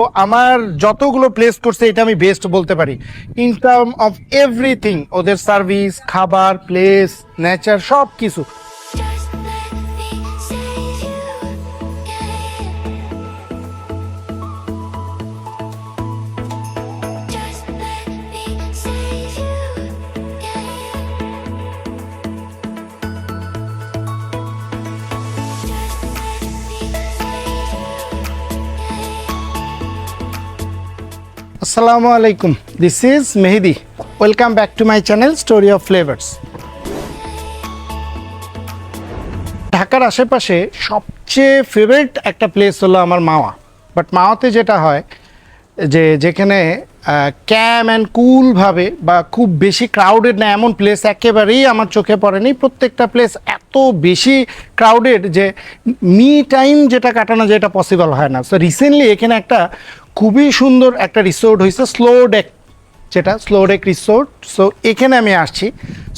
তো আমার যতগুলো প্লেস করছে এটা আমি বেস্ট বলতে পারি ইন টার্ম অফ এভরিথিং। ওদের সার্ভিস, খাবার, প্লেস, নেচার সব কিছু। Just let me save you, yeah. Just let me save you, yeah. Just let me save you, yeah. আসসালামু আলাইকুম, this is Mehedi. Welcome back to my channel story of flavours. ঢাকার আশেপাশে সবচেয়ে favourite একটা place হলো আমার মাওয়া। But মাওয়াতে যেটা হয় যেখানে ক্যাম অ্যান্ড কুলভাবে বা খুব বেশি ক্রাউডেড না এমন প্লেস একেবারেই আমার চোখে পড়েনি। প্রত্যেকটা প্লেস এত বেশি ক্রাউডেড যে মি টাইম যেটা কাটানো যেটা পসিবল হয় না। সো রিসেন্টলি এখানে একটা খুবই সুন্দর একটা রিসোর্ট হয়েছে, স্লো ডেক, যেটা স্লো ডেক রিসোর্ট। সো এখানে আমি আসছি।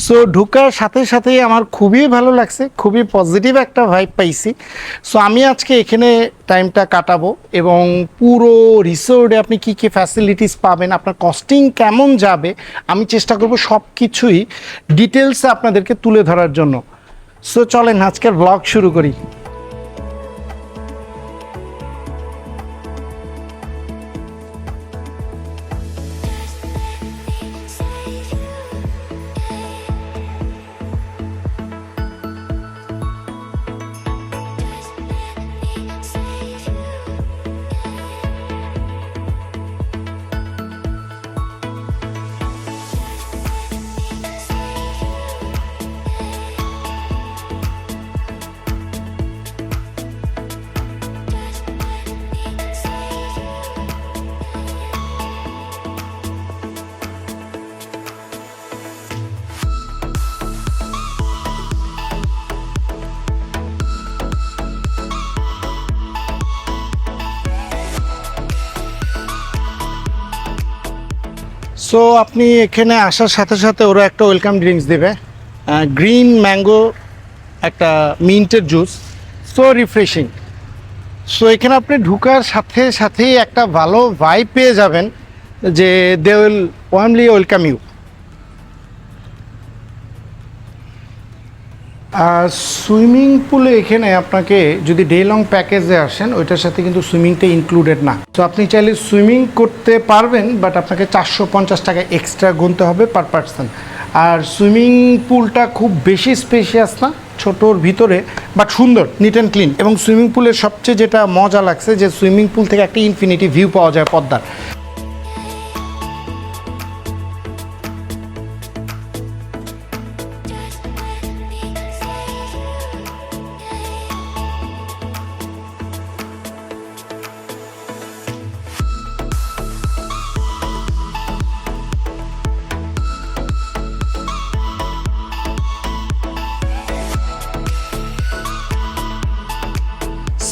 সো ঢুকার সাথে সাথেই আমার খুবই ভালো লাগছে, খুবই পজিটিভ একটা ভাইব পাইছি। সো আমি আজকে এখানে টাইমটা কাটাবো এবং পুরো রিসোর্টে আপনি কী কী ফ্যাসিলিটিস পাবেন, আপনার কস্টিং কেমন যাবে, আমি চেষ্টা করব সব কিছুই ডিটেলসে আপনাদেরকে তুলে ধরার জন্য। সো চলেন আজকের ব্লগ শুরু করি। সো আপনি এখানে আসার সাথে সাথে ওরা একটা ওয়েলকাম ড্রিঙ্কস দেবে, গ্রিন ম্যাঙ্গো একটা মিন্টের জুস, সো রিফ্রেশিং। সো এখানে আপনি ঢুকার সাথে সাথেই একটা ভালো ভাইব পেয়ে যাবেন যে they will warmly welcome you. Swimming পুলে এখানে আপনাকে যদি ডে লং প্যাকেজে আসেন ওইটার সাথে কিন্তু সুইমিংটা ইনক্লুডেড না। তো আপনি চাইলে সুইমিং করতে পারবেন, বাট আপনাকে 450 টাকা এক্সট্রা গুনতে হবে পার পারসন। আর সুইমিং পুলটা খুব বেশি স্পেশিয়াস না, ছোটোর ভিতরে বাট সুন্দর, নিট অ্যান্ড ক্লিন। এবং সুইমিং পুলের সবচেয়ে যেটা মজা লাগছে যে সুইমিং পুল থেকে একটা ইনফিনিটি ভিউ পাওয়া যায় পদ্মার।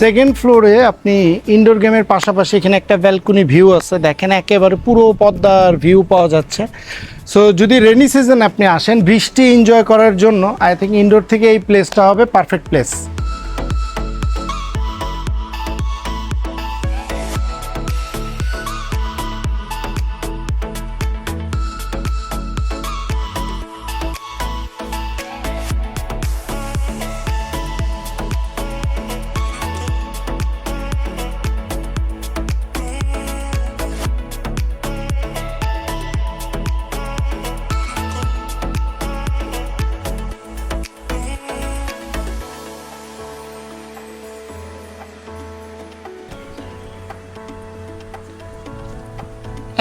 সেকেন্ড ফ্লোরে আপনি ইনডোর গেমের পাশাপাশি এখানে একটা ব্যালকনি ভিউ আছে, দেখেন একেবারে পুরো পদ্মার ভিউ পাওয়া যাচ্ছে। সো যদি রেনি সিজন আপনি আসেন বৃষ্টি এনজয় করার জন্য, আই থিঙ্ক ইনডোর থেকে এই প্লেসটা হবে পারফেক্ট প্লেস।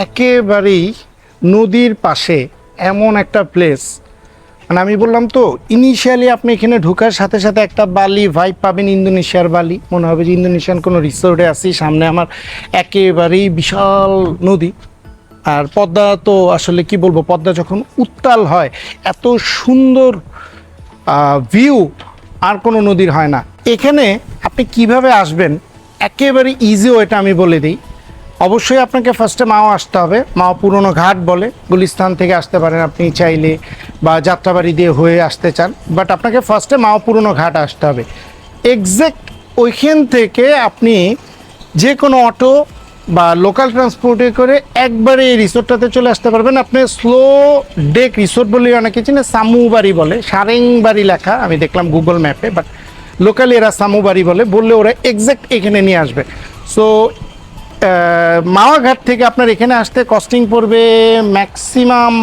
একেবারেই নদীর পাশে এমন একটা প্লেস, মানে আমি বললাম তো ইনিশিয়ালি আপনি এখানে ঢোকার সাথে সাথে একটা বালি ভাইব পাবেন, ইন্দোনেশিয়ার বালি, মনে হবে যে ইন্দোনেশিয়ান কোনো রিসোর্টে আছি। সামনে আমার একেবারেই বিশাল নদী। আর পদ্মা তো আসলে কি বলবো, পদ্মা যখন উত্তাল হয় এত সুন্দর ভিউ আর কোনো নদীর হয় না। এখানে আপনি কিভাবে আসবেন একেবারে ইজি ওয়েটা আমি বলে দিই। অবশ্যই আপনাকে ফার্স্টে মাও আসতে হবে। মাও পুরনো ঘাট বলে, গুলিস্তান থেকে আসতে পারেন আপনি চাইলে, বা যাত্রাবাড়ি দিয়ে হয়ে আসতে চান, বাট আপনাকে ফার্স্টে মাও পুরনো ঘাট আসতে হবে। এক্স্যাক্ট ওইখান থেকে আপনি যে কোনো অটো বা লোকাল ট্রান্সপোর্টে করে একবারে এই রিসোর্টটাতে চলে আসতে পারবেন। আপনি স্লো ডেক রিসোর্ট বলে অনেকে চিনে, সামুবাড়ি বলে, সারেংবাড়ি লেখা আমি দেখলাম গুগল ম্যাপে, বাট লোকালি এরা সামুবাড়ি বললে ওরা এক্স্যাক্ট এখানে নিয়ে আসবে। সো মাওয়া ঘাট থেকে আপনার এখানে আসতে কস্টিং পড়বে ম্যাক্সিমাম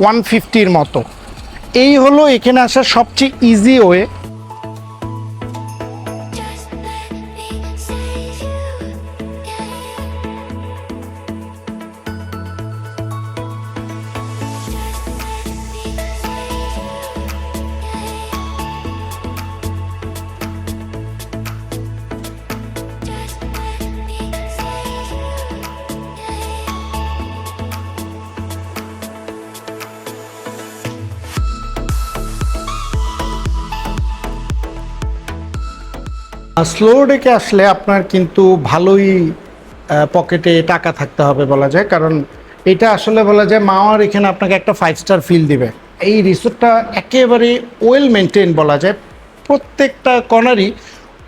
150-র মতো। এই হলো এখানে আসার সবচেয়ে easy way. Just let me save you. Just let me save you. Slow ডেকে আসলে আপনার কিন্তু ভালোই পকেটে টাকা থাকতে হবে বলা যায়, কারণ এটা আসলে বলা যায় মাওয়ার এখানে আপনাকে একটা 5 স্টার ফিল দিবে। এই রিসোর্টটা একেবারে ওয়েল মেনটেন বলা যায়, প্রত্যেকটা কর্নারই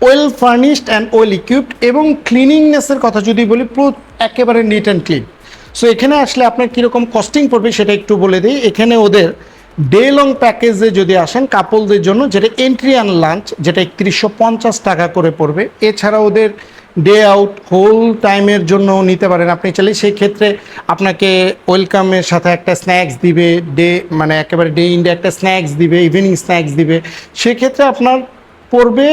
well furnished and well equipped, এবং ক্লিনিংনেসের কথা যদি বলি একেবারে নিট অ্যান্ড ক্লিন। সো এখানে আসলে আপনার কীরকম কস্টিং পড়বে সেটা একটু বলে দিই। এখানে ওদের ডে লং প্যাকেজে যদি আসেন কাপলদের জন্য, যেটা এন্ট্রি অ্যান্ড লাঞ্চ, যেটা 3150 টাকা করে পড়বে। এছাড়া ওদের ডে আউট হোল টাইমের জন্য নিতে পারেন আপনি চাইলে, সেই ক্ষেত্রে আপনাকে ওয়েলকামের সাথে একটা স্ন্যাক্স দিবে, মানে একেবারে ডে ইন্ডে একটা স্ন্যাক্স দিবে, ইভিনিং স্ন্যাক্স দিবে। সেক্ষেত্রে আপনার পড়বে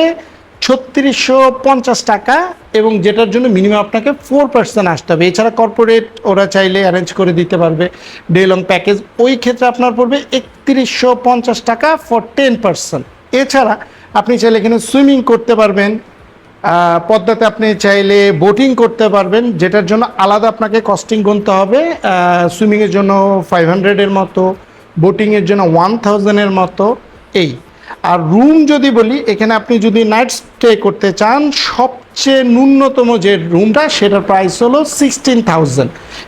3650 টাকা, এবং যেটার জন্য মিনিমাম আপনাকে 4 পার্সন আসতে হবে। এছাড়া কর্পোরেট ওরা চাইলে অ্যারেঞ্জ করে দিতে পারবে ডে লং প্যাকেজ, ওই ক্ষেত্রে আপনার পড়বে 3150 টাকা ফর 10 পার্সন। এছাড়া আপনি চাইলে এখানে সুইমিং করতে পারবেন, পদ্মাতে আপনি চাইলে বোটিং করতে পারবেন, যেটার জন্য আলাদা আপনাকে কস্টিং গুনতে হবে। সুইমিংয়ের জন্য 500-এর মতো, বোটিংয়ের জন্য 1000-এর মতো। এই আর রুম যদি বলি, এখানে আপনি যদি নাইট স্টে করতে চান, সবচেয়ে ন্যূনতম যে রুমটা সেটার প্রাইস হলো 16,000,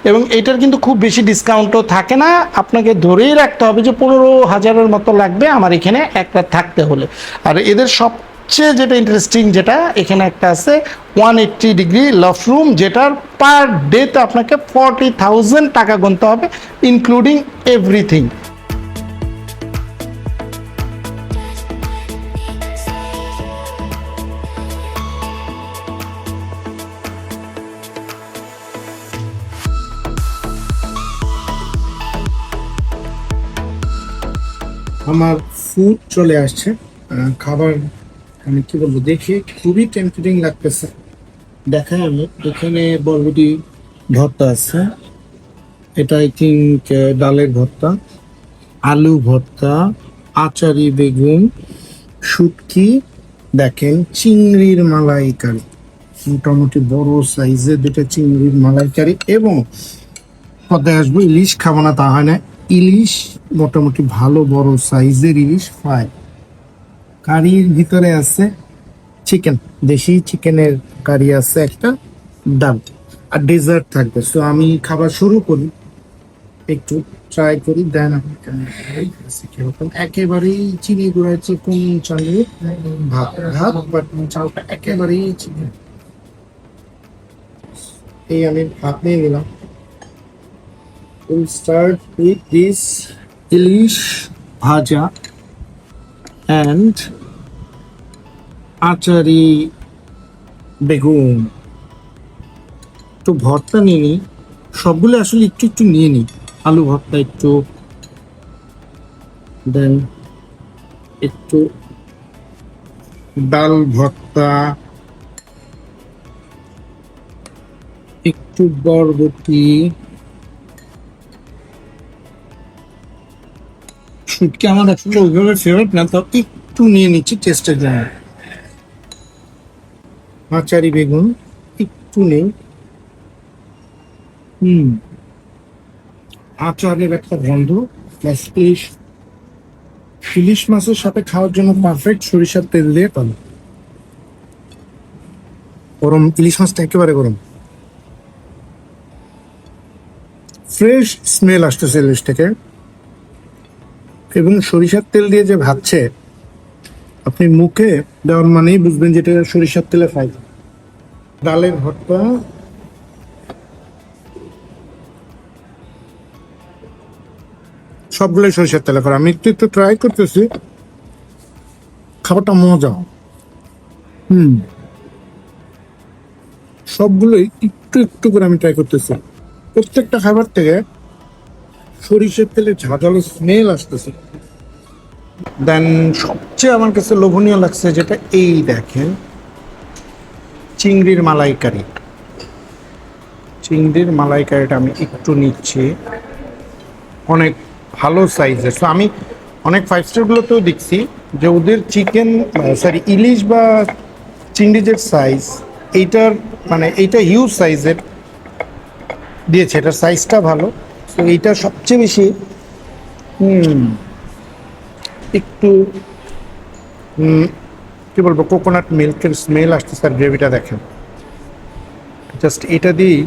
এবং এটার কিন্তু খুব বেশি ডিসকাউন্টও থাকে না। আপনাকে ধরেই রাখতে হবে যে 15,000-এর মতো লাগবে আমার এখানে একটা থাকতে হলে। আর এদের সবচেয়ে যেটা ইন্টারেস্টিং, যেটা এখানে একটা আছে 180 ডিগ্রি লফট রুম, যেটার পার ডেতে আপনাকে 40,000 টাকা গুনতে হবে, ইনক্লুডিং এভরিথিং। আমার ফুড চলে আসছে, খাবার আমি কি বলবো, দেখে খুবই টেম্পটিং লাগতেছে। দেখাই আমি, এখানে বরবটি ভর্তা আছে, এটা আই থিঙ্ক ডালের ভর্তা, আলু ভর্তা, আচারি বেগুন, শুটকি, দেখেন চিংড়ির মালাইকারি, মোটামুটি বড় সাইজের দুটো চিংড়ির মালাইকারি, এবং পদ্মায় আসবো, ইলিশ খাবো না তা হয় না, ইলিশ মোটামুটি ভালো বড় সাইজের ইলিশ ফ্রাই। কারির ভিতরে আছে চিকেন, দেশি চিকেনের কারি আছে একটা, ডাল, আর ডেজার্ট থাকবে। সো আমি খাবার শুরু করি, একটু ট্রাই করি, দেন কিরকম। একেবারেই চিনি গুঁড়ায় চিকন চালের ভাত, বাট চালটা একেবারেই চিনি। এই আমি ভাত নিয়ে নিলাম। We'll start with this ilish bhaja and achari বেগুন। তো ভর্তা নিয়ে নিই, সবগুলো আসলে একটু একটু নিয়ে নিই। আলু ভর্তা একটু, দেন একটু ডাল ভর্তা, একটু বরবটি, শুটকি আমার আসলে ওইভাবে ফেভারিট না, তো একটু নিয়ে নিচ্ছি টেস্টের জন্য। আচারি বেগুন একটু নেই। আচারের একটা গন্ধ, প্লাস ইলিশ মাছের সাথে খাওয়ার জন্য পারফেক্ট। সরিষার তেল দিয়ে পাবো, গরম ইলিশ মাছটা একেবারে গরম, ফ্রেশ স্মেল আসতেছে ইলিশ থেকে, এবং সরিষার তেল দিয়ে যে ভাজছে, আপনি মুখে দেওয়ার মানেই বুঝবেন যেটা সরিষার তেলে ফ্রাই। ডালের ভর্তা সবগুলোই সরিষার তেলে করা। আমি একটু একটু ট্রাই করতেছি, খাবারটা মজা। সবগুলোই একটু একটু করে আমি ট্রাই করতেছি। প্রত্যেকটা খাবার থেকে সরিষার তেলে ঝাঁঝালো স্মেল আসতেছে। দেন সবচেয়ে আমার কাছে লোভনীয় লাগছে যেটা, এই দেখেন চিংড়ির মালাইকারি। চিংড়ির মালাইকারিটা আমি একটু নিচ্ছি, অনেক ভালো সাইজের। সো আমি অনেক 5 স্টারগুলোতেও দেখছি যে ওদের চিকেন ইলিশ বা চিংড়ি যে সাইজ, এইটার মানে এইটা হিউজ সাইজের দিয়েছে, এটার সাইজটা ভালো। তো এইটা সবচেয়ে বেশি একটু কি বলবো, কোকোনাট মিল্কের স্মেল আসতেছে। আর গ্রেভিটা দেখেন, জাস্ট এটা দিয়েই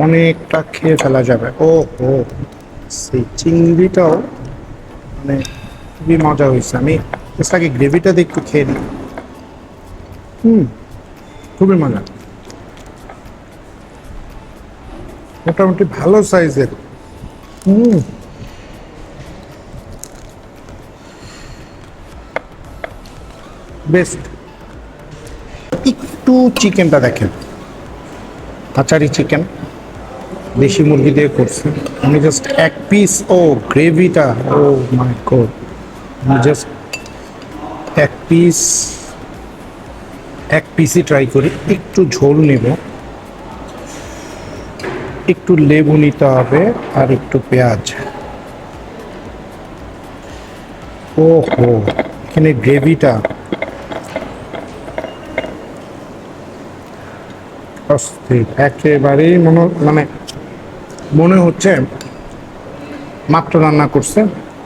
অনেকটা খেয়ে ফেলা যাবে। ও হো, সেই চিংড়িটাও মানে খুবই মজা হয়েছে। আমি জাস্ট আগে গ্রেভিটা দিয়ে একটু খেয়ে নিই। খুবই মজা, মোটামুটি ভালো সাইজের। বেস্ট। একটু চিকেনটা দেখেন, কাচারি চিকেন, দেশি মুরগি দিয়ে করছে। আমি জাস্ট এক পিস, ও গ্রেভিটা, ও মাই গড, আমি জাস্ট এক পিসই ট্রাই করি। একটু ঝোল নেব, একটু লেবু নিতে হবে, আর একটু পেঁয়াজ। ও হো, এখানে গ্রেভিটা অস্থির একেবারেই। মনে হচ্ছে মাত্র রান্না করছে।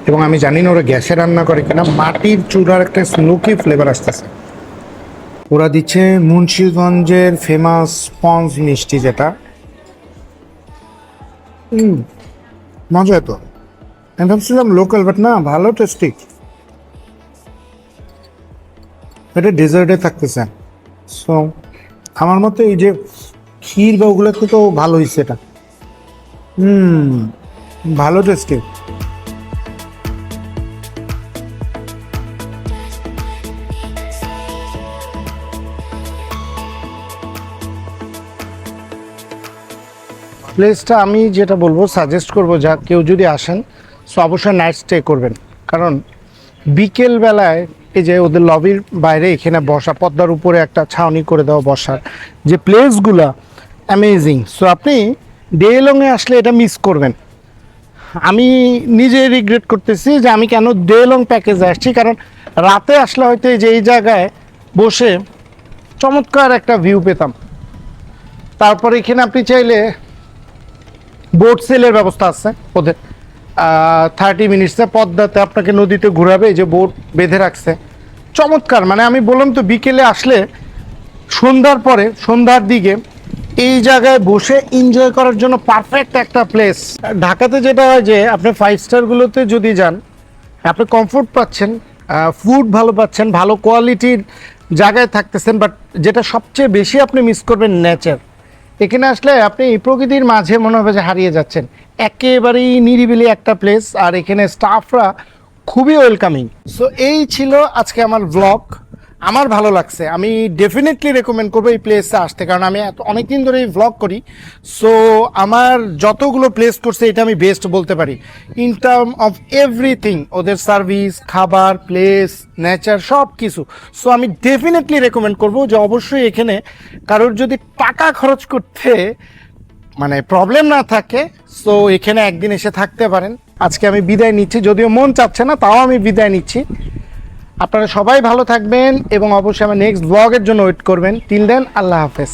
এবং আমি জানি না ওরা গ্যাসে রান্না করে কিনা, মাটির চুলার একটা স্মোকি ফ্লেভার আসতেছে। ওরা দিচ্ছে মুন্সিগঞ্জের ফেমাস স্পঞ্জ মিষ্টি, যেটা মজা। তো আমি ভাবছিলাম লোকাল, বাট না, ভালো টেস্টি। এটা ডেজার্টে থাকতেছে। সো আমার মতে এই যে ক্ষীর বা ওগুলোতে তো ভালো হয়েছে এটা। ভালো টেস্টি। প্লেসটা আমি যেটা বলবো, সাজেস্ট করবো, যা কেউ যদি আসেন সো অবশ্যই নাইট স্টে করবেন। কারণ বিকেল বেলায় এই যে ওদের লবির বাইরে এখানে বসা, পদ্মার উপরে একটা ছাউনি করে দেওয়া বসার যে প্লেসগুলা অ্যামেজিং। সো আপনি ডে লংয়ে আসলে এটা মিস করবেন। আমি নিজে রিগ্রেট করতেছি যে আমি কেন ডে লং প্যাকেজে আসছি। কারণ রাতে আসলে হয়তো এই যে এই জায়গায় বসে চমৎকার একটা ভিউ পেতাম। তারপর এখানে আপনি চাইলে বোট সেলের ব্যবস্থা আছে ওদের। 30 মিনিটসে পদ্মাতে আপনাকে নদীতে ঘোরাবে, এই যে বোট বেঁধে রাখছে, চমৎকার। মানে আমি বললাম তো, বিকেলে আসলে সন্ধ্যার পরে, সন্ধ্যার দিকে এই জায়গায় বসে এনজয় করার জন্য পারফেক্ট একটা প্লেস। ঢাকাতে যেটা হয় যে আপনি 5 স্টারগুলোতে যদি যান, আপনি কমফোর্ট পাচ্ছেন, ফুড ভালো পাচ্ছেন, ভালো কোয়ালিটির জায়গায় থাকতেছেন, বাট যেটা সবচেয়ে বেশি আপনি মিস করবেন, নেচার। এখানে আসলে আপনি প্রকৃতির মাঝে মনে হবে যে হারিয়ে যাচ্ছেন। একেবারেই নিরিবিলি একটা প্লেস, আর এখানে স্টাফরা খুবই ওয়েলকামিং। সো এই ছিল আজকে আমার ব্লগ। আমার ভালো লাগছে, আমি ডেফিনেটলি রেকমেন্ড করবো এই প্লেসে আসতে। কারণ আমি অনেকদিন ধরে এই ব্লগ করি। সো আমার যতগুলো প্লেস করছে, এটা আমি বেস্ট বলতে পারি ইন টার্ম অফ এভরিথিং। ওদের সার্ভিস, খাবার, প্লেস, নেচার, সব কিছু। সো আমি ডেফিনেটলি রেকমেন্ড করবো যে অবশ্যই এখানে কারোর যদি টাকা খরচ করতে মানে প্রবলেম না থাকে, সো এখানে একদিন এসে থাকতে পারেন। আজকে আমি বিদায় নিচ্ছি, যদিও মন চাচ্ছে না, তাও আমি বিদায় নিচ্ছি। আপনারা সবাই ভালো থাকবেন এবং অবশ্যই আমার নেক্সট ব্লগের জন্য ওয়েট করবেন। টিল দেন, আল্লাহ হাফেজ।